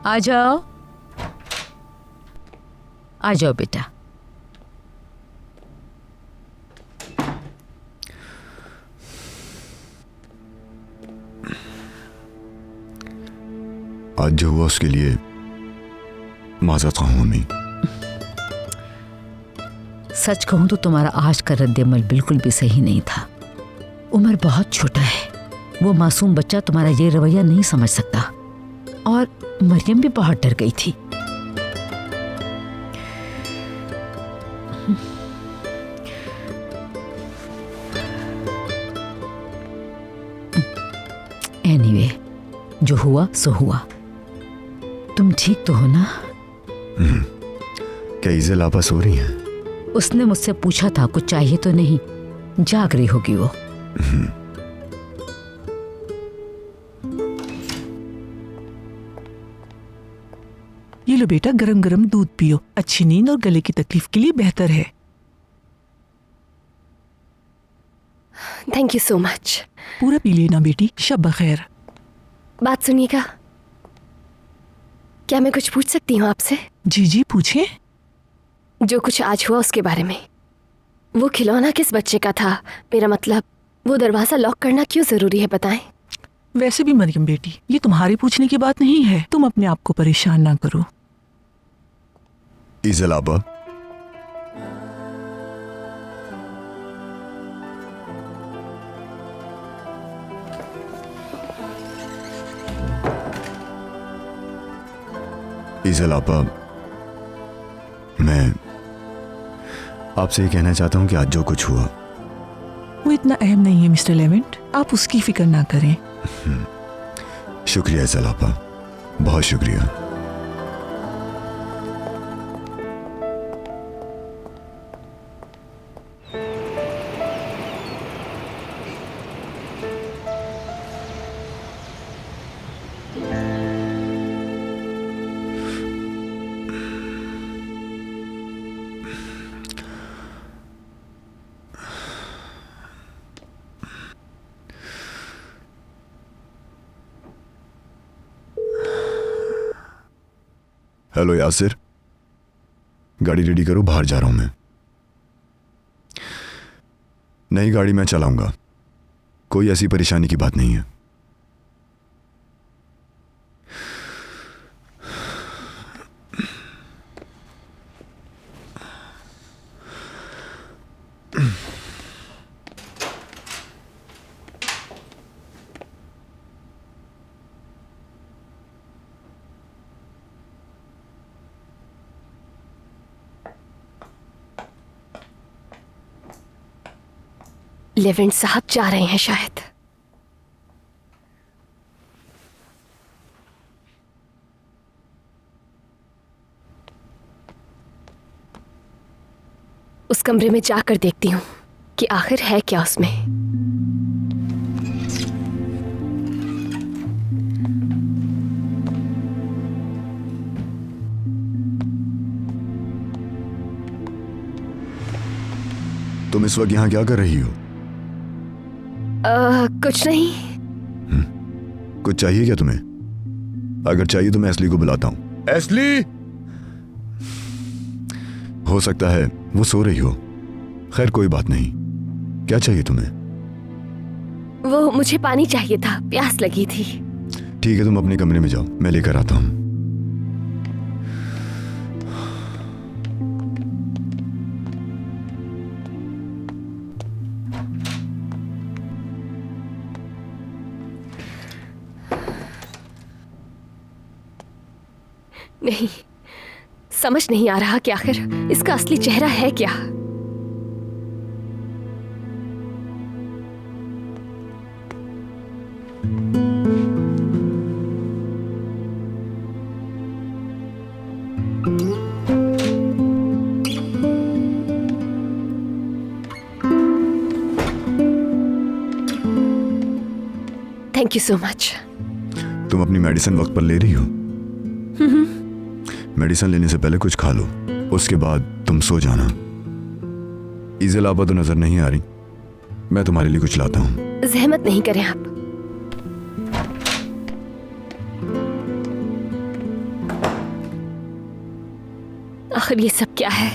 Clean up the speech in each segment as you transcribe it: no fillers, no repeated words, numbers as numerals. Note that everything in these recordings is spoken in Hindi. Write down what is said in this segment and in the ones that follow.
आ जाओ, आ जाओ बेटा। आज जो हुआ उसके लिए माजरत ख्वाह मम्मी। सच कहूं तो तुम्हारा आज का रद्द-ए-अमल बिल्कुल भी सही नहीं था। उमर बहुत छोटा है, वो मासूम बच्चा तुम्हारा ये रवैया नहीं समझ सकता। और मरियम भी बहुत डर गई थी। एनीवे, जो हुआ सो हुआ। तुम ठीक तो हो ना? क्या ईज़ल आपा सो रही हैं? उसने मुझसे पूछा था कुछ चाहिए तो नहीं, जाग रही होगी वो। ये लो बेटा, गरम गरम दूध पियो, अच्छी नींद और गले की तकलीफ के लिए बेहतर है। Thank you so much. पूरा पी लेना बेटी, शब बखैर। बात सुनिएगा, क्या मैं कुछ पूछ सकती हूँ आपसे? जी जी पूछें। जो कुछ आज हुआ उसके बारे में। वो खिलौना किस बच्चे का था? मेरा मतलब, वो दरवाजा लॉक करना क्यों जरूरी है, बताएं। वैसे भी मरियम बेटी, ये तुम्हारे पूछने की बात नहीं है, तुम अपने आप को परेशान ना करो। ईज़ल आपा, ईज़ल आपा, मैं आपसे ये कहना चाहता हूँ कि आज जो कुछ हुआ वो इतना अहम नहीं है मिस्टर लेवेंट, आप उसकी फिक्र ना करें। शुक्रिया ईज़ल आपा, बहुत शुक्रिया। हेलो यासिर, गाड़ी रेडी करो, बाहर जा रहा हूं मैं। नई गाड़ी मैं चलाऊंगा, कोई ऐसी परेशानी की बात नहीं है। लेवेंट साहब जा रहे हैं शायद। उस कमरे में जाकर देखती हूँ कि आखिर है क्या उसमें। तुम इस वक्त यहां क्या कर रही हो? कुछ नहीं। कुछ चाहिए क्या तुम्हें? अगर चाहिए तो मैं एस्ली को बुलाता हूं। एस्ली! हो सकता है वो सो रही हो। खैर कोई बात नहीं। क्या चाहिए तुम्हें? वो मुझे पानी चाहिए था, प्यास लगी थी। ठीक है, तुम अपने कमरे में जाओ, मैं लेकर आता हूं। नहीं, समझ नहीं आ रहा कि आखिर इसका असली चेहरा है क्या। Thank you so much. तुम अपनी मेडिसिन वक्त पर ले रही हो? मेडिसिन लेने से पहले कुछ खा लो, उसके बाद तुम सो जाना। ईज़ल आपा तो नजर नहीं आ रही, मैं तुम्हारे लिए कुछ लाता हूं। जहमत नहीं करें आप। आखिर ये सब क्या है?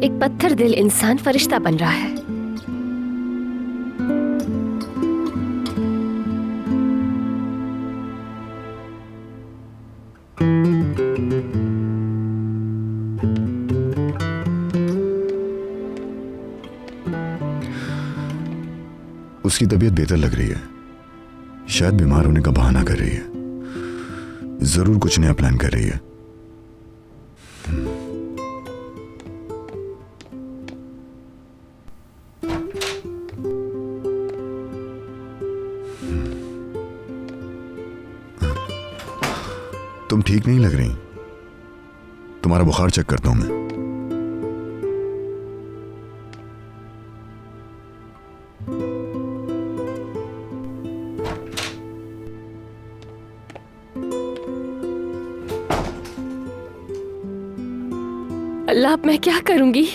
एक पत्थर दिल इंसान फरिश्ता बन रहा है। उसकी तबीयत बेहतर लग रही है, शायद बीमार होने का बहाना कर रही है, जरूर कुछ नया प्लान कर रही है। तुम ठीक नहीं लग रही, तुम्हारा बुखार चेक करता हूं मैं। अल्लाह, अब मैं क्या करूंगी?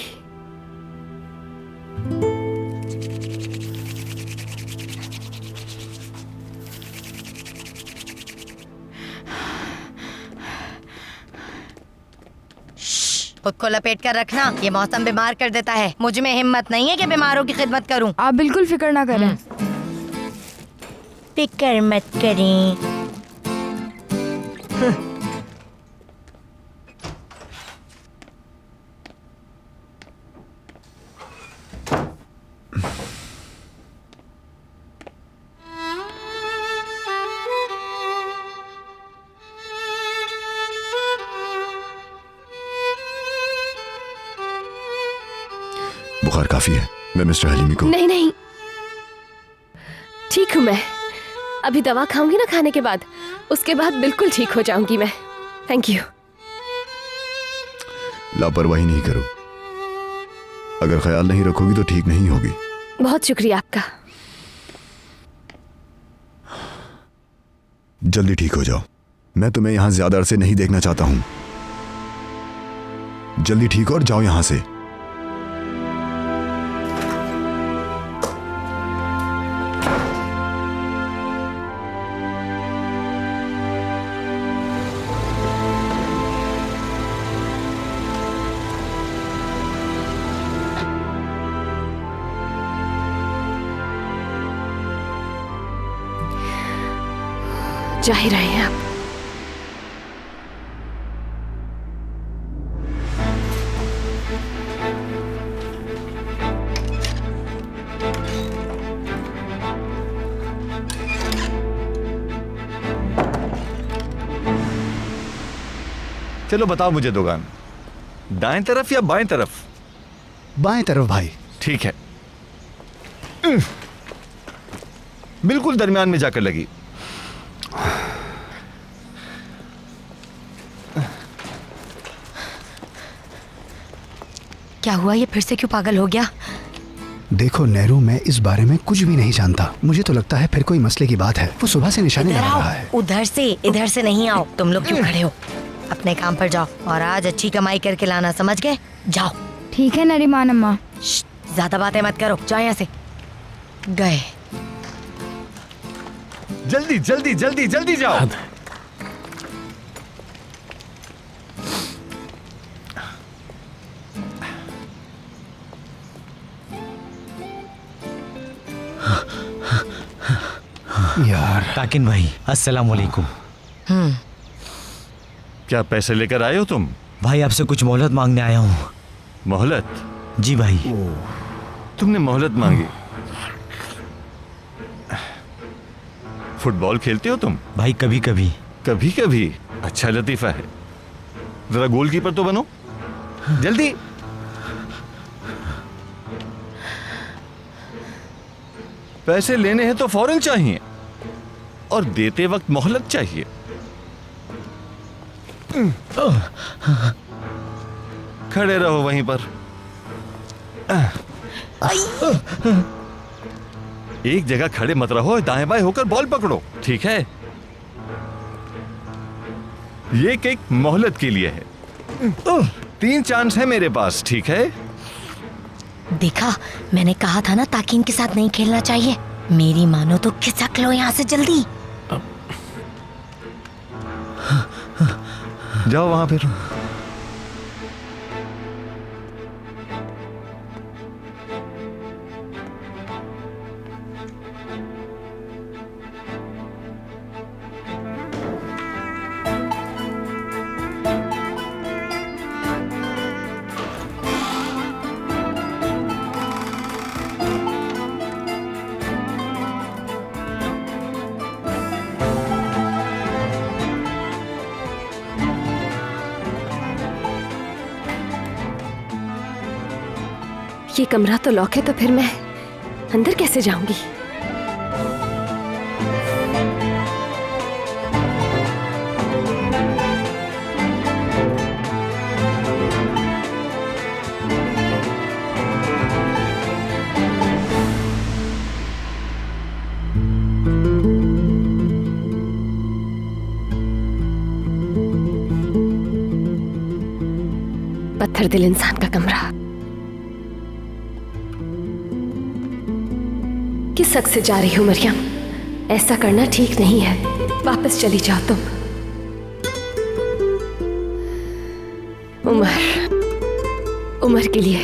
खुद को लपेट कर रखना, ये मौसम बीमार कर देता है। मुझ में हिम्मत नहीं है कि बीमारों की खिदमत करूं। आप बिल्कुल फिक्र ना करें। फिक्र मत करें। बुखार काफी है, मैं मिस्टर हलीमी को। नहीं नहीं, ठीक हूं मैं। अभी दवा खाऊंगी ना खाने के बाद, उसके बाद बिल्कुल ठीक हो जाऊंगी मैं। Thank you. लापरवाही नहीं करो, अगर ख्याल नहीं रखोगी तो ठीक नहीं होगी। बहुत शुक्रिया आपका। जल्दी ठीक हो जाओ, मैं तुम्हें यहां ज्यादा अरसे नहीं देखना चाहता हूं। जल्दी ठीक हो और जाओ यहां से। जा ही रहे हैं आप। चलो बताओ मुझे दुकान, दाएं तरफ या बाएं तरफ? बाएं तरफ भाई। ठीक है। बिल्कुल दरमियान में जाकर लगी। क्या हुआ, ये फिर से क्यों पागल हो गया? देखो नेहरू, मैं इस बारे में कुछ भी नहीं जानता। मुझे तो लगता है फिर कोई मसले की बात है। वो सुबह से निशाने इधर लगा आओ, रहा है। उधर से, इधर से नहीं आओ। तुम लोग क्यों खड़े हो? अपने काम पर जाओ और आज अच्छी कमाई करके लाना, समझ गए? जाओ। ठीक है नरीमान अम्मा। ज्यादा बातें मत करो, जाओ यहाँ से। गए। जल्दी जल्दी जल्दी जल्दी जाओ। यार ताकिन भाई, अस्सलाम वालेकुम। क्या पैसे लेकर आए हो तुम? भाई आपसे कुछ मोहलत मांगने आया हूँ। मोहलत? जी भाई। तुमने मोहलत मांगी? फुटबॉल खेलते हो तुम? भाई कभी कभी। कभी कभी? अच्छा लतीफा है। जरा गोलकीपर तो बनो, जल्दी। पैसे लेने हैं तो फौरन चाहिए और देते वक्त मोहलत चाहिए। खड़े रहो वहीं पर। एक जगह खड़े मत रहो, दाएं बाएं होकर बॉल पकड़ो, ठीक है? ये किक मोहलत के लिए है। 3 चांस है मेरे पास, ठीक है? देखा, मैंने कहा था ना ताकिन के साथ नहीं खेलना चाहिए। मेरी मानो तो खिसक लो यहाँ से जल्दी। जाओ वहां फिर। ये कमरा तो लॉक है, तो फिर मैं अंदर कैसे जाऊंगी? पत्थर दिल इंसान का कमरा। किस हक से जा रही हो मरियम? ऐसा करना ठीक नहीं है। वापस चली जाओ तुम। उमर के लिए।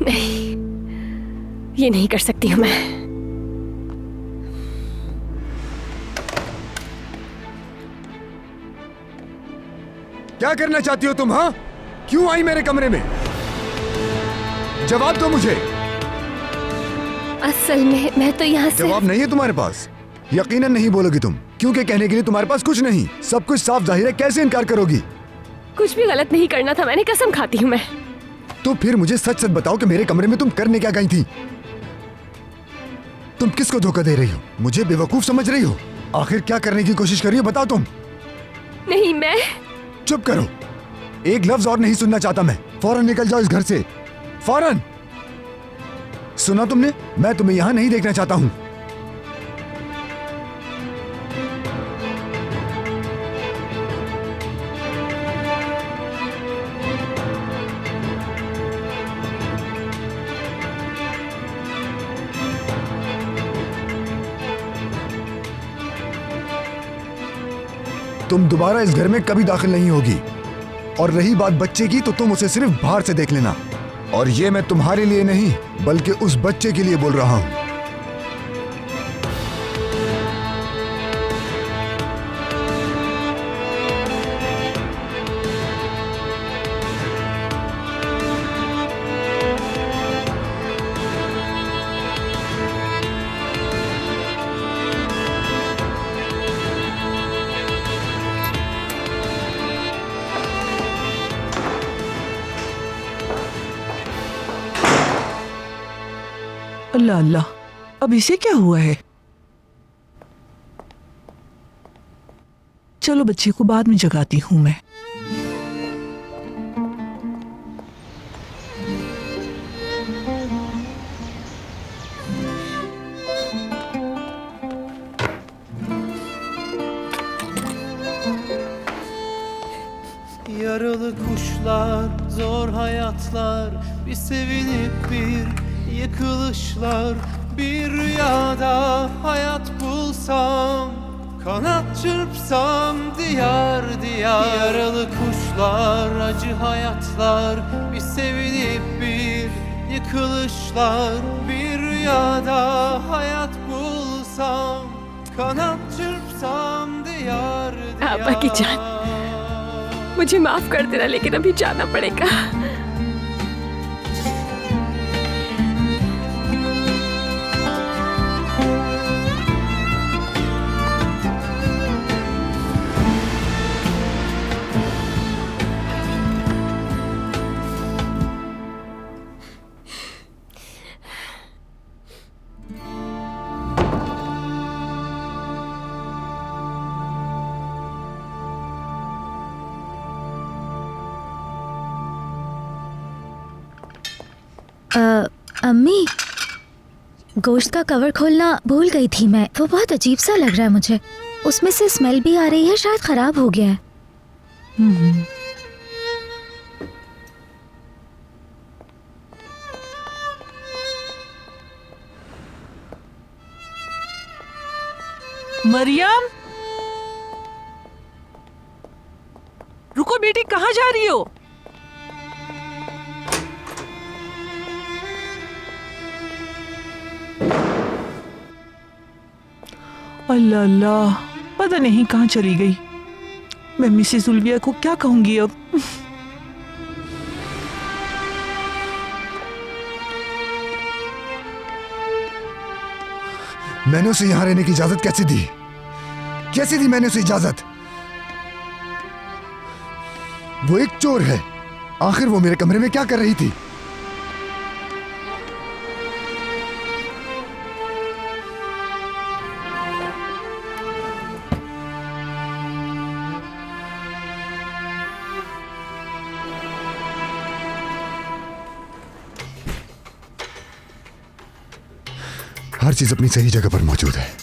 नहीं, ये नहीं कर सकती हूं मैं। क्या करना चाहती हो तुम? हाँ, क्यों आई मेरे कमरे में? जवाब दो मुझे। असल में मैं तो यहाँ से। जवाब नहीं है तुम्हारे पास? यकीनन नहीं बोलोगी तुम, क्योंकि कहने के लिए तुम्हारे पास कुछ नहीं। सब कुछ साफ जाहिर है, कैसे इनकार करोगी? कुछ भी गलत नहीं करना था मैंने, कसम खाती हूँ मैं। तो फिर मुझे सच सच बताओ कि मेरे कमरे में तुम करने क्या गई थी? तुम किसको धोखा दे रही हो? मुझे बेवकूफ समझ रही हो? आखिर क्या करने की कोशिश कर रही हो, बताओ तुम। नहीं, मैं। चुप करो, एक लफ्ज और नहीं सुनना चाहता मैं। फौरन निकल जाओ इस घर से, फौरन। सुना तुमने? मैं तुम्हें यहां नहीं देखना चाहता हूं। तुम दोबारा इस घर में कभी दाखिल नहीं होगी। और रही बात बच्चे की, तो तुम उसे सिर्फ बाहर से देख लेना। और ये मैं तुम्हारे लिए नहीं, बल्कि उस बच्चे के लिए बोल रहा हूं। अल्लाह अल्लाह, अब इसे क्या हुआ है? चलो बच्चे को बाद में जगाती हूं मैं। Yaralı kuşlar, zor hayatlar, bir sevinip bir yıkılışlar. Bir rüyada hayat bulsam, kanat çırpsam diyar diyar. Yaralı kuşlar, acı hayatlar, bir sevinip bir yıkılışlar. Bir rüyada hayat bulsam, kanat çırpsam diyar diyar. आपा की जान, मुझे माफ कर देना, लेकिन अभी जाना पड़ेगा। अम्मी, गोश्त का कवर खोलना भूल गई थी मैं। वो बहुत अजीब सा लग रहा है मुझे। उसमें से स्मेल भी आ रही है, शायद खराब हो गया है। मरियम, रुको बेटी, कहाँ जा रही हो? अल्लाह अल्लाह, पता नहीं कहाँ चली गई। मैं मिसेस उल्विया को क्या कहूंगी अब? मैंने उसे यहां रहने की इजाजत कैसे दी? कैसे दी मैंने उसे इजाजत? वो एक चोर है। आखिर वो मेरे कमरे में क्या कर रही थी? हर चीज अपनी सही जगह पर मौजूद है।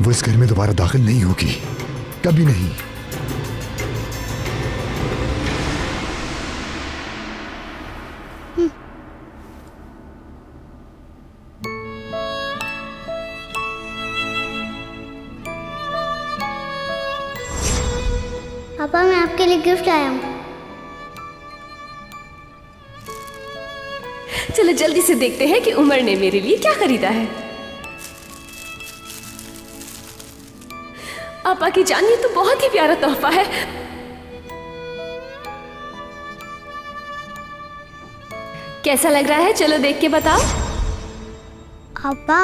वो इस घर में दोबारा दाखिल नहीं होगी, कभी नहीं। पापा, मैं आपके लिए गिफ्ट लाया हूँ। चलो जल्दी से देखते हैं कि उमर ने मेरे लिए क्या खरीदा है। पापा की जान, ये तो बहुत ही प्यारा तोहफा है। कैसा लग रहा है? चलो देख के बताओ। पापा,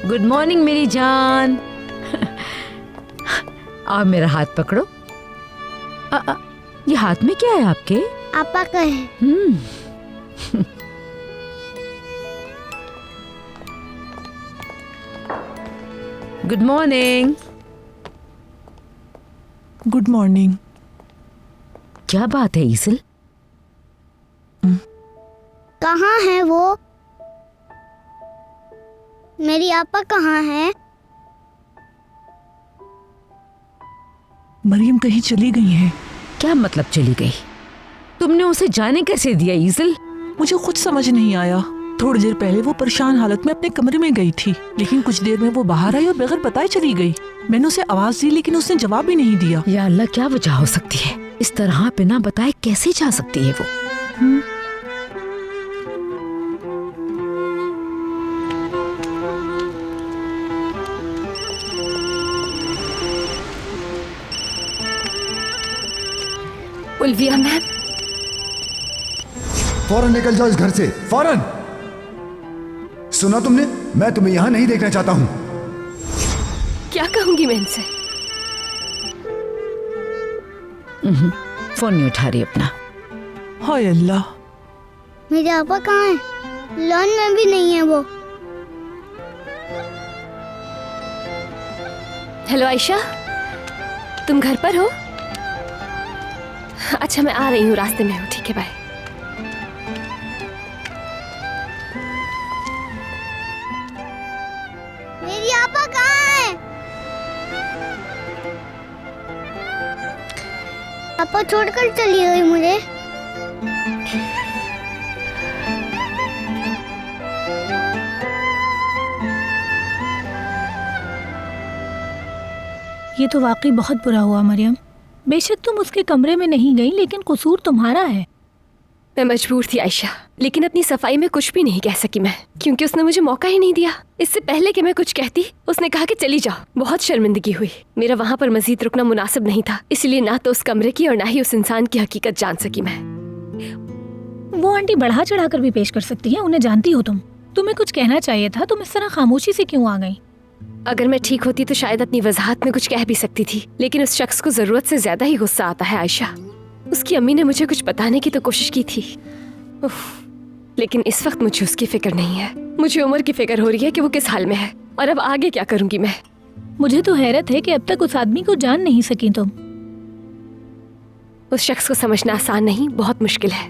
गुड मॉर्निंग मेरी जान। आप मेरा हाथ पकड़ो। ये हाथ में क्या है आपके? पापा का है। Good morning. Good morning. क्या बात है ईसल? कहाँ है वो? मेरी आपा कहाँ है? मरियम कहीं चली गई है। क्या मतलब चली गई? तुमने उसे जाने कैसे दिया ईसल? मुझे कुछ समझ नहीं आया। थोड़ी देर पहले वो परेशान हालत में अपने कमरे में गई थी, लेकिन कुछ देर में वो बाहर आई और बगैर बताए चली गई। मैंने उसे आवाज दी लेकिन उसने जवाब भी नहीं दिया। या अल्लाह, क्या वजह हो सकती है? इस तरह बिना बताए कैसे जा सकती है वो? उल्विया मैम, फौरन निकल जाओ इस घर से, फौरन। सुना तुमने? मैं तुम्हें यहां नहीं देखना चाहता हूं। क्या कहूंगी मैं इनसे? फोन नहीं उठा रही अपना। हाय अल्लाह। मेरे आपा कहाँ है? लॉन में भी नहीं है वो। हेलो आयशा, तुम घर पर हो? अच्छा, मैं आ रही हूँ, रास्ते में हूँ। ठीक है, बाय। मेरी आपा कहाँ है? आपा छोड़कर चली गई मुझे। ये तो वाकई बहुत बुरा हुआ मरियम। बेशक तुम उसके कमरे में नहीं गई, लेकिन कसूर तुम्हारा है। मैं मजबूर थी आयशा, लेकिन अपनी सफाई में कुछ भी नहीं कह सकी मैं, क्योंकि उसने मुझे मौका ही नहीं दिया। इससे पहले कि मैं कुछ कहती, उसने कहा कि चली जाओ। बहुत शर्मिंदगी हुई। मेरा वहाँ पर मजीद रुकना मुनासिब नहीं था, इसलिए ना तो उस कमरे की और ना ही उस इंसान की हकीकत जान सकी मैं। वो आंटी बढ़ा चढ़ा कर भी पेश कर सकती है, उन्हें जानती हो तुम। तुम्हें कुछ कहना चाहिए था, तुम इस तरह खामोशी से क्यों आ गई? अगर मैं ठीक होती तो शायद अपनी वजाहत में कुछ कह भी सकती थी, लेकिन उस शख्स को जरूरत से ज्यादा ही गुस्सा आता है आयशा। उसकी अम्मी ने मुझे कुछ बताने की तो कोशिश की थी, लेकिन इस वक्त मुझे उसकी फिक्र नहीं है। मुझे उमर की फिक्र हो रही है कि वो किस हाल में है, और अब आगे क्या करूंगी मैं। मुझे तो हैरत है कि अब तक उस आदमी को जान नहीं सकी तुम। उस शख्स को समझना आसान नहीं, बहुत मुश्किल है।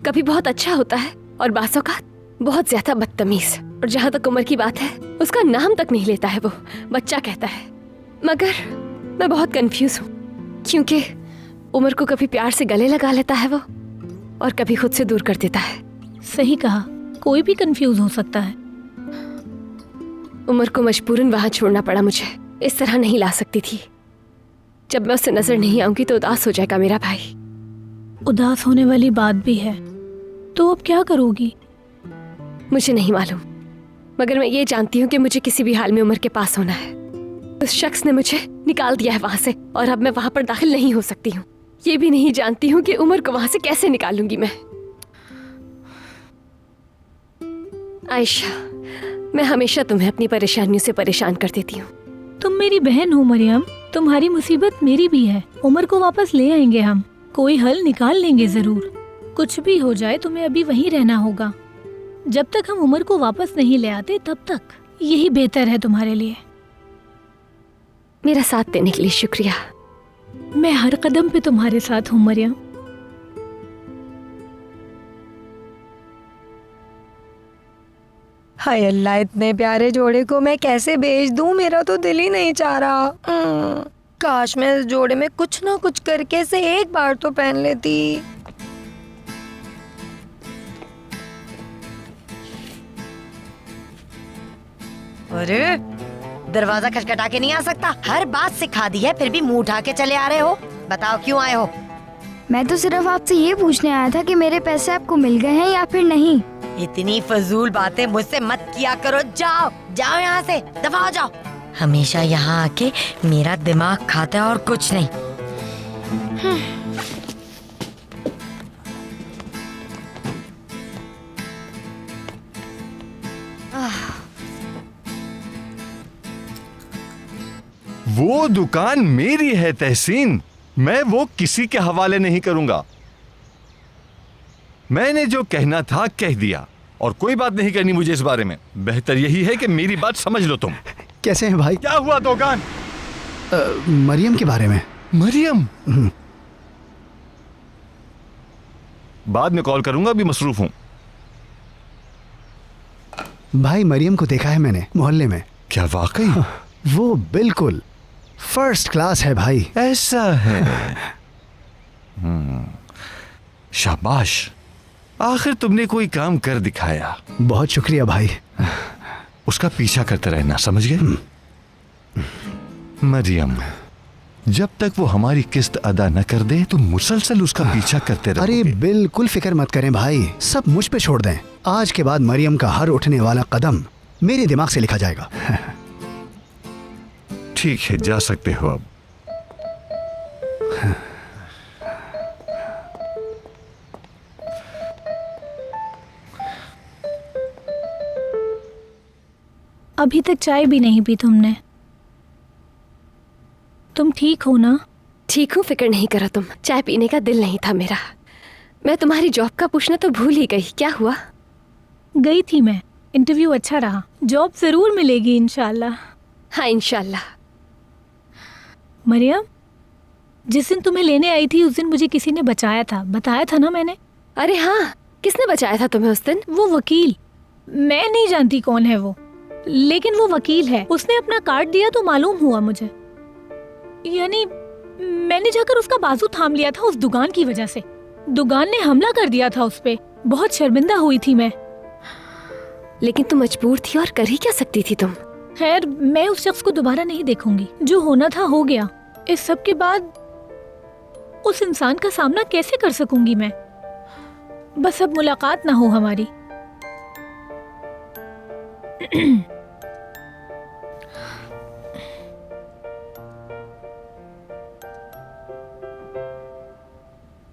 कभी बहुत अच्छा होता है और बाज़ औक़ात बहुत ज्यादा बदतमीज। और जहाँ तक उमर की बात है, उसका नाम तक नहीं लेता है, वो बच्चा कहता है। मगर मैं बहुत कंफ्यूज हूँ, क्योंकि उमर को कभी प्यार से गले लगा लेता है वो, और कभी खुद से दूर कर देता है। सही कहा, कोई भी कंफ्यूज हो सकता है। उमर को मजबूरन वहां छोड़ना पड़ा मुझे। इस तरह नहीं ला सकती थी। जब मैं उससे नजर नहीं आऊंगी तो उदास हो जाएगा मेरा भाई। उदास होने वाली बात भी है, तो अब क्या करोगी? मुझे नहीं मालूम, मगर मैं ये जानती हूँ कि मुझे किसी भी हाल में उमर के पास होना है। उस शख्स ने मुझे निकाल दिया है वहां से और अब मैं वहां पर दाखिल नहीं हो सकती हूँ। ये भी नहीं जानती हूँ कि उमर को वहां से कैसे निकालूंगी मैं। आयशा, मैं हमेशा तुम्हें अपनी परेशानियों से परेशान कर देती हूँ। तुम मेरी बहन हो मरियम, तुम्हारी मुसीबत मेरी भी है। उमर को वापस ले आएंगे हम, कोई हल निकाल लेंगे जरूर। कुछ भी हो जाए तुम्हें अभी वहीं रहना होगा। जब तक हम उमर को वापस नहीं ले आते तब तक यही बेहतर है तुम्हारे लिए। मेरा साथ देने के लिए शुक्रिया। मैं हर कदम पे तुम्हारे साथ हूँ मरियम। हाय अल्लाह, इतने प्यारे जोड़े को मैं कैसे बेच दूं? मेरा तो दिल ही नहीं चाह रहा। काश मैं इस जोड़े में कुछ ना कुछ करके से एक बार तो पहन लेती। अरे दरवाजा खटखटा के नहीं आ सकता? हर बात सिखा दी है, फिर भी मुंह उठा के चले आ रहे हो। बताओ क्यों आए हो? मैं तो सिर्फ आपसे ये पूछने आया था कि मेरे पैसे आपको मिल गए हैं या फिर नहीं। इतनी फजूल बातें मुझसे मत किया करो। जाओ जाओ यहाँ से, दफा हो जाओ। हमेशा यहाँ आके मेरा दिमाग खाता है और कुछ नहीं। वो दुकान मेरी है तहसीन, मैं वो किसी के हवाले नहीं करूंगा। मैंने जो कहना था कह दिया और कोई बात नहीं करनी मुझे इस बारे में। बेहतर यही है कि मेरी बात समझ लो तुम। कैसे हैं भाई? क्या हुआ दुकान? मरियम के बारे में। मरियम? बाद में कॉल करूंगा, अभी मसरूफ हूं। भाई मरियम को देखा है मैंने मोहल्ले में। क्या वाकई? वो बिल्कुल फर्स्ट क्लास है भाई। ऐसा है? शाबाश, आखिर तुमने कोई काम कर दिखाया। बहुत शुक्रिया भाई। उसका पीछा करते रहना, समझ गए? मरियम, जब तक वो हमारी किस्त अदा न कर दे तो मुसलसल उसका पीछा करते रहोगे। अरे बिल्कुल फिक्र मत करें भाई, सब मुझ पे छोड़ दें। आज के बाद मरियम का हर उठने वाला कदम मेरे दिमाग से लिखा जाएगा। ठीक है, जा सकते हो अब। अभी तक चाय भी नहीं पी तुमने। तुम ठीक हो ना? ठीक हूँ, फिक्र नहीं करो तुम। चाय पीने का दिल नहीं था मेरा। मैं तुम्हारी जॉब का पूछना तो भूल ही गई। क्या हुआ? गई थी मैं, इंटरव्यू अच्छा रहा। जॉब जरूर मिलेगी इंशाल्लाह। हाँ इंशाल्लाह। मरियम, जिस दिन तुम्हें लेने आई थी उस दिन मुझे किसी ने बचाया था, बताया था ना मैंने? अरे हाँ, किसने बचाया था तुम्हें उस दिन? वो वकील। मैं नहीं जानती कौन है वो, लेकिन वो वकील है। उसने अपना कार्ड दिया तो मालूम हुआ मुझे। यानी मैंने जाकर उसका बाजू थाम लिया था उस दुकान की वजह से। दुकान ने हमला कर दिया था उस पे। बहुत शर्मिंदा हुई थी मैं। लेकिन तुम मजबूर थी और कर ही क्या सकती थी तुम? खैर, मैं उस शख्स को दोबारा नहीं देखूंगी। जो होना था हो गया। इस सब के बाद उस इंसान का सामना कैसे कर सकूंगी मैं? बस अब मुलाकात ना हो हमारी।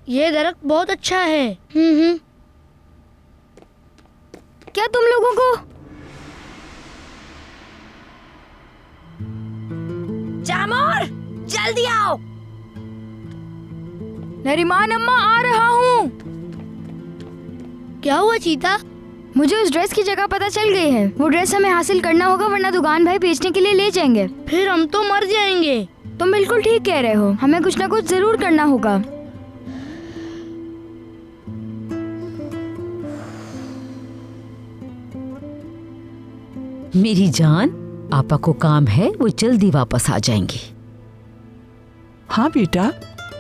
ये दरख्त बहुत अच्छा है। क्या तुम लोगों को? जामोर, जल्दी आओ। नरीमान अम्मा, आ रहा हूँ। क्या हुआ चीता? मुझे उस ड्रेस की जगह पता चल गई है। वो ड्रेस हमें हासिल करना होगा, वरना दुकान भाई बेचने के लिए ले जाएंगे। फिर हम तो मर जाएंगे। तुम बिल्कुल ठीक कह रहे हो, हमें कुछ ना कुछ जरूर करना होगा। मेरी जान, आपा को काम है, वो जल्दी वापस आ जाएंगी। हाँ बेटा,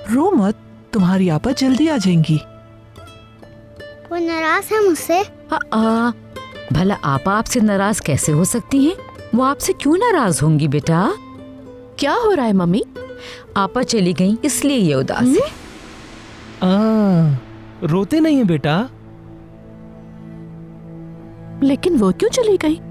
रो मत, तुम्हारी आपा जल्दी आ जाएंगी। वो नाराज है मुझसे। भला आपा आपसे नाराज कैसे हो सकती हैं? वो आपसे क्यों नाराज होंगी बेटा? क्या हो रहा है मम्मी? आपा चली गई इसलिए ये उदास है। रोते नहीं है बेटा। लेकिन वो क्यों चली गई?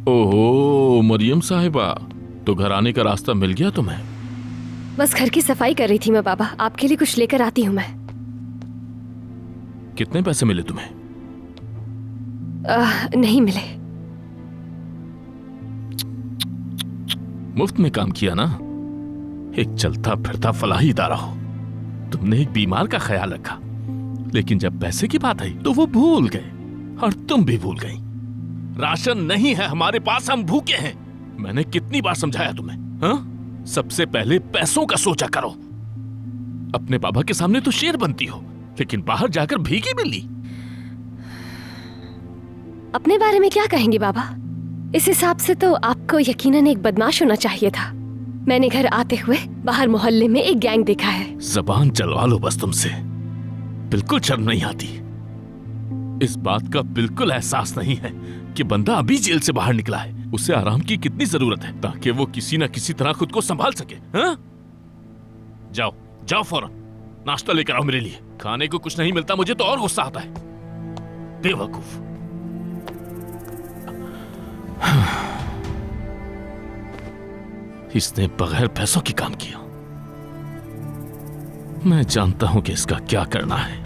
ओहो मरियम साहिबा, तो घर आने का रास्ता मिल गया तुम्हें? बस घर की सफाई कर रही थी मैं बाबा, आपके लिए कुछ लेकर आती हूँ मैं। कितने पैसे मिले तुम्हें? नहीं मिले। मुफ्त में काम किया ना। एक चलता फिरता फलाही इदारा हो, तुमने एक बीमार का ख्याल रखा, लेकिन जब पैसे की बात आई तो वो भूल गए और तुम भी भूल गई। राशन नहीं है हमारे पास, हम भूखे हैं। मैंने कितनी बार समझाया तुम्हें? हाँ, सबसे पहले पैसों का सोचा करो। अपने बाबा के सामने तो शेर बनती हो, लेकिन बाहर जाकर भीगी बिल्ली। अपने बारे में क्या कहेंगे बाबा? इस हिसाब से तो आपको यकीनन एक बदमाश होना चाहिए था। मैंने घर आते हुए बाहर मोहल्ले में एक गैंग देखा है। जबान चलवा लो बस तुमसे, बिल्कुल शर्म नहीं आती। इस बात का बिल्कुल एहसास नहीं है कि बंदा अभी जेल से बाहर निकला है, उसे आराम की कितनी जरूरत है ताकि वो किसी ना किसी तरह खुद को संभाल सके। हाँ? जाओ जाओ फौरन नाश्ता लेकर आओ मेरे लिए। खाने को कुछ नहीं मिलता मुझे तो और गुस्सा आता है। बेवकूफ। इसने बगैर पैसों की काम किया। मैं जानता हूं कि इसका क्या करना है,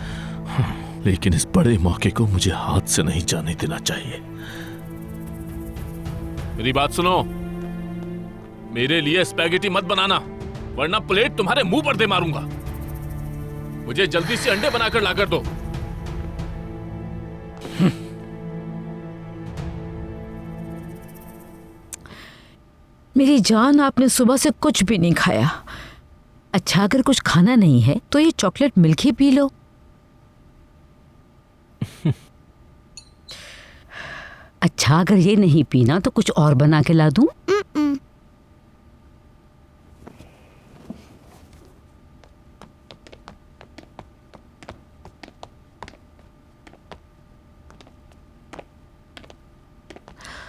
लेकिन इस बड़े मौके को मुझे हाथ से नहीं जाने देना चाहिए। मेरी बात सुनो, मेरे लिए स्पैगेटी मत बनाना, वरना प्लेट तुम्हारे मुंह पर दे मारूंगा। मुझे जल्दी से अंडे बनाकर लाकर दो। मेरी जान, आपने सुबह से कुछ भी नहीं खाया। अच्छा, अगर कुछ खाना नहीं है तो ये चॉकलेट मिल्क ही पी लो। अच्छा, अगर ये नहीं पीना तो कुछ और बना के ला दूं?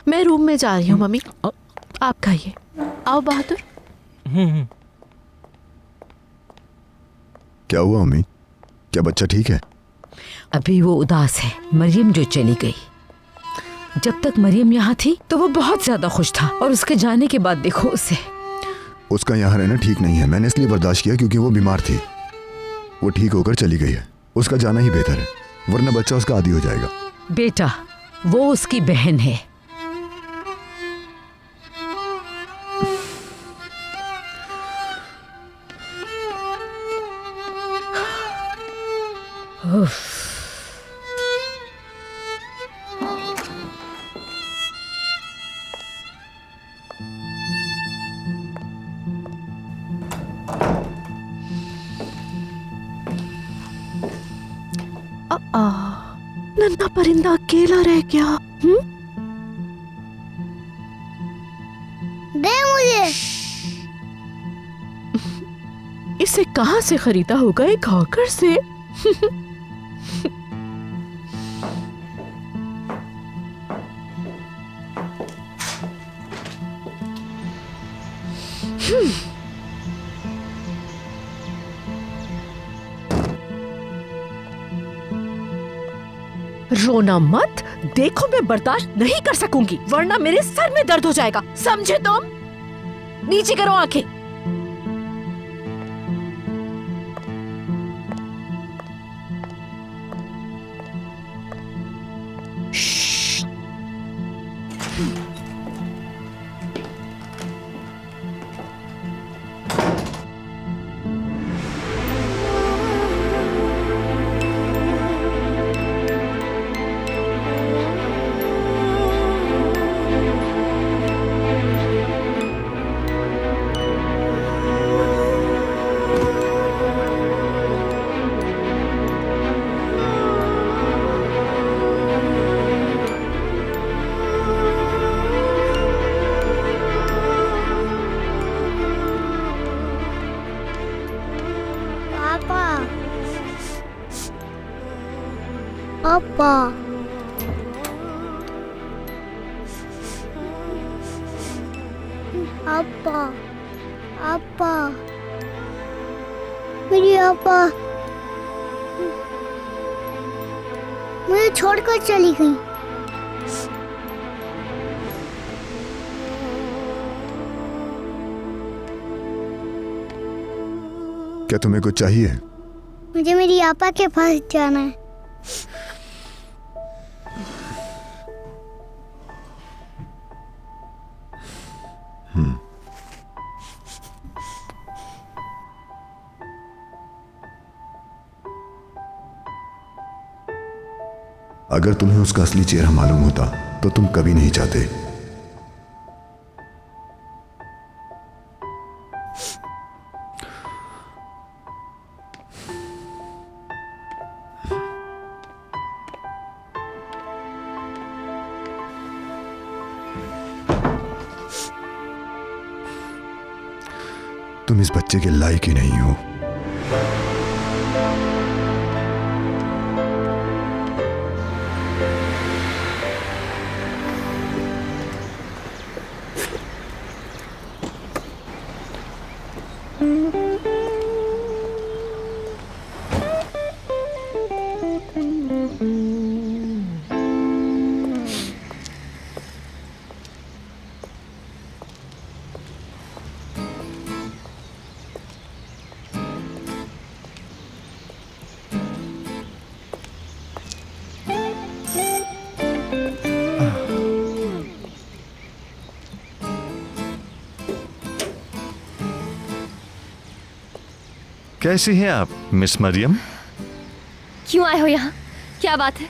मैं रूम में जा रही हूँ मम्मी, आप खाइए। आओ बहादुर। क्या हुआ मम्मी? क्या बच्चा ठीक है? अभी वो उदास है, मरियम जो चली गई। जब तक मरियम यहाँ थी तो वो बहुत ज्यादा खुश था, और उसके जाने के बाद देखो उसे। उसका यहाँ रहना ठीक नहीं है। मैंने इसलिए बर्दाश्त किया क्योंकि वो बीमार थी। वो ठीक होकर चली गई है, उसका जाना ही बेहतर है, वरना बच्चा उसका आदी हो जाएगा। बेटा, वो उसकी बहन है। नन्हा परिंदा अकेला रह गया। दे मुझे। इसे कहाँ से खरीदा होगा? एक हॉकर से। रोना मत, देखो मैं बर्दाश्त नहीं कर सकूंगी, वरना मेरे सर में दर्द हो जाएगा, समझे तुम? नीचे करो आंखें। पापा। पापा पापा मेरी पापा मुझे छोड़कर चली गई। क्या तुम्हें कुछ चाहिए? मुझे मेरी आपा के पास जाना है। अगर तुम्हें उसका असली चेहरा मालूम होता तो तुम कभी नहीं चाहते। तुम इस बच्चे के लायक ही नहीं हो। कैसी हैं आप मिस मरियम? क्यों आए हो यहाँ? क्या बात है?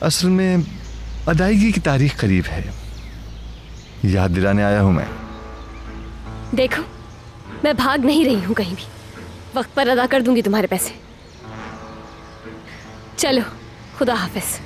असल में अदायगी की तारीख करीब है, याद दिलाने आया हूं मैं। देखो, मैं भाग नहीं रही हूँ कहीं भी। वक्त पर अदा कर दूंगी तुम्हारे पैसे। चलो, खुदा हाफिज।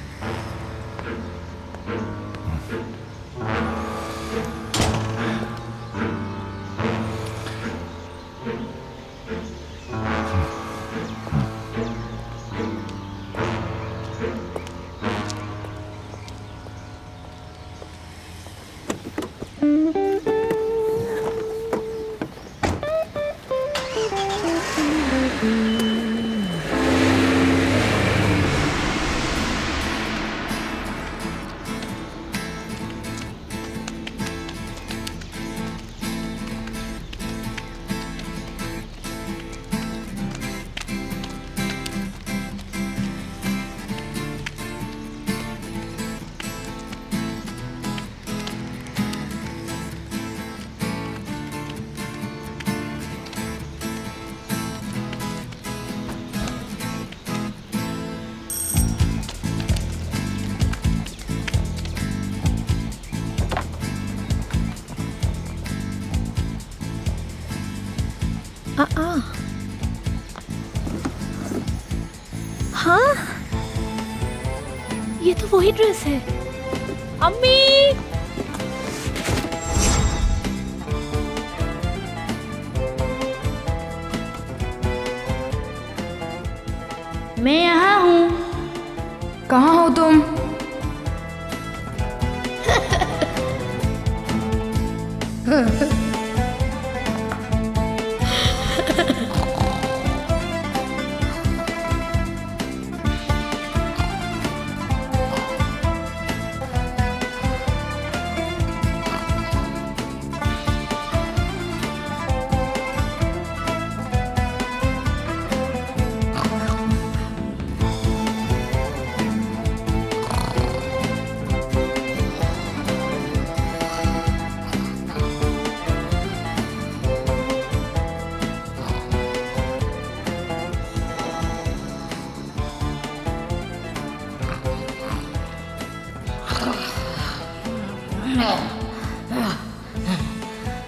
हाँ, ये तो वही ड्रेस है। अम्मी, मैं यहाँ हूँ। कहाँ हो तुम?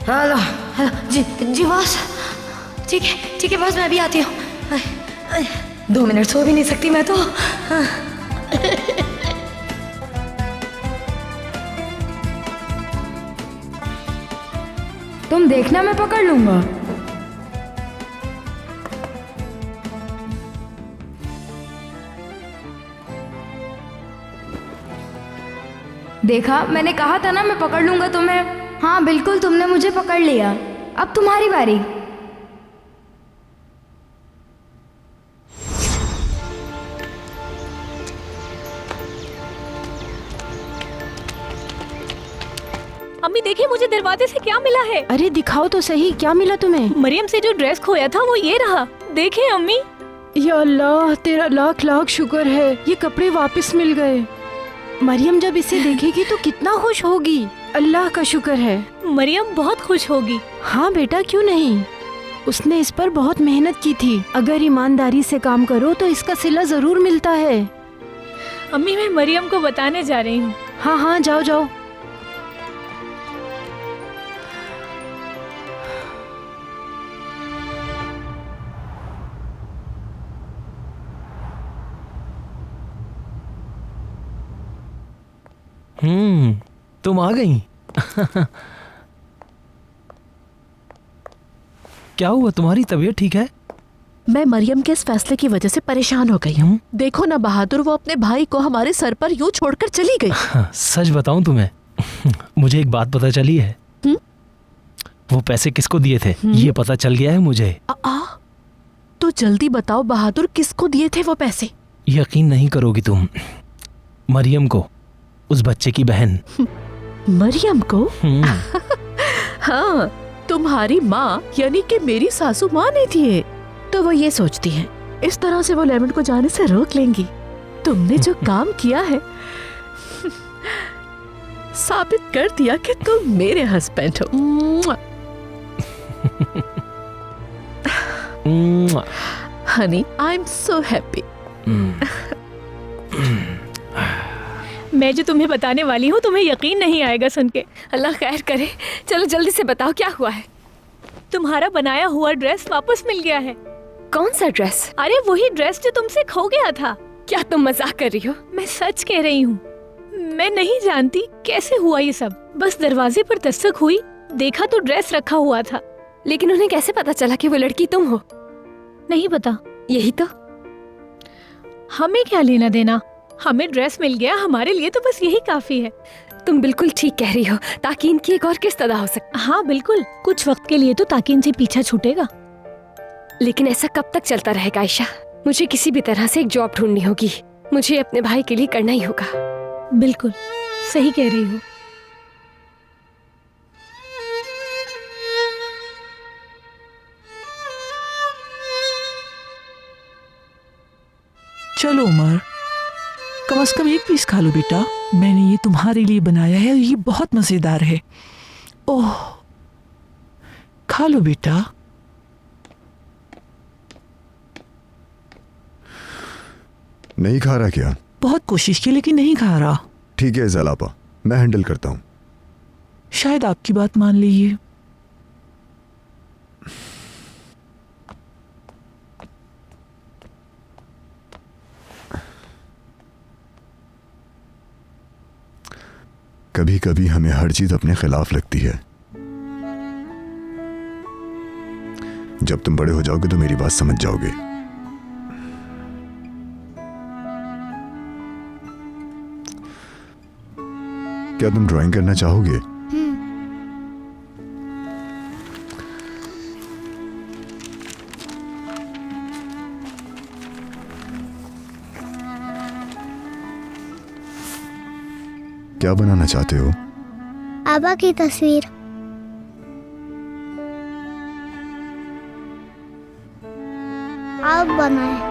हेलो हेलो जी बॉस। ठीक है बॉस, मैं अभी आती हूँ। 2 मिनट सो भी नहीं सकती मैं तो। तुम तुम देखना, मैं पकड़ लूंगा। देखा, मैंने कहा था ना मैं पकड़ लूंगा तुम्हें। हाँ बिल्कुल, तुमने मुझे पकड़ लिया। अब तुम्हारी बारी। अम्मी देखिए, मुझे दरवाजे से क्या मिला है। अरे दिखाओ तो सही, क्या मिला तुम्हें? मरियम से जो ड्रेस खोया था वो ये रहा। देखिए अम्मी। या अल्लाह, तेरा लाख लाख शुक्र है, ये कपड़े वापस मिल गए। मरियम जब इसे देखेगी तो कितना खुश होगी। अल्लाह का शुक्र है। मरियम बहुत खुश होगी। हाँ बेटा, क्यों नहीं। उसने इस पर बहुत मेहनत की थी। अगर ईमानदारी से काम करो तो इसका सिला जरूर मिलता है। अम्मी मैं मरियम को बताने जा रही हूँ। हाँ हाँ, जाओ जाओ। तुम आ गई। क्या हुआ, तुम्हारी तबीयत ठीक है? मैं मरियम के इस फैसले की वजह से परेशान हो गई हूँ। देखो ना बहादुर, वो अपने भाई को हमारे सर पर यूं छोड़कर चली गई। सच बताऊं तुम्हें, मुझे एक बात पता चली है। वो पैसे किसको दिए थे ये पता चल गया है मुझे। तो जल्दी बताओ बहादुर, किसको दिए थे वो पैसे? यकीन नहीं करोगी तुम, मरियम को, उस बच्चे की बहन। मरियम को? हाँ, तुम्हारी माँ यानी कि मेरी सासू माँ ने दिए। तो वो ये सोचती है इस तरह से वो लेमन को जाने से रोक लेंगी। तुमने जो काम किया है साबित कर दिया कि तुम मेरे हस्बैंड हो। Honey, I am so happy. मैं जो तुम्हें बताने वाली हूँ तुम्हें यकीन नहीं आएगा सुन के। अल्लाह खैर करे। चलो जल्दी से बताओ क्या हुआ है। तुम्हारा बनाया हुआ ड्रेस वापस मिल गया है। कौन सा ड्रेस? अरे वही ड्रेस जो तुमसे खो गया था। क्या तुम मजाक कर रही हो? मैं सच कह रही हूँ। मैं नहीं जानती कैसे हुआ ये सब। बस दरवाजे पर दस्तक हुई, देखा तो ड्रेस रखा हुआ था। लेकिन उन्हें कैसे पता चला कि वो लड़की तुम हो? नहीं पता। यही तो। हमें क्या लेना देना, हमें ड्रेस मिल गया, हमारे लिए तो बस यही काफी है। तुम बिल्कुल ठीक कह रही हो। ताकीन की एक और किस्त अदा हो सकती। हाँ बिल्कुल, कुछ वक्त के लिए तो ताकीन से पीछा छूटेगा। लेकिन ऐसा कब तक चलता रहेगा आयशा? मुझे किसी भी तरह से एक जॉब ढूंढनी होगी। मुझे अपने भाई के लिए करना ही होगा। बिल्कुल सही कह रही हो। चलो उमर, कम से कम एक पीस खा लो बेटा। मैंने ये तुम्हारे लिए बनाया है, ये बहुत मजेदार है। ओह, खा लो बेटा। नहीं खा रहा क्या? बहुत कोशिश की लेकिन नहीं खा रहा। ठीक है जलापा, मैं हैंडल करता हूँ। शायद आपकी बात मान लीजिए। कभी कभी हमें हर चीज अपने खिलाफ लगती है। जब तुम बड़े हो जाओगे तो मेरी बात समझ जाओगे। क्या तुम ड्राइंग करना चाहोगे? क्या बनाना चाहते हो? आबा की तस्वीर। आप बनाए।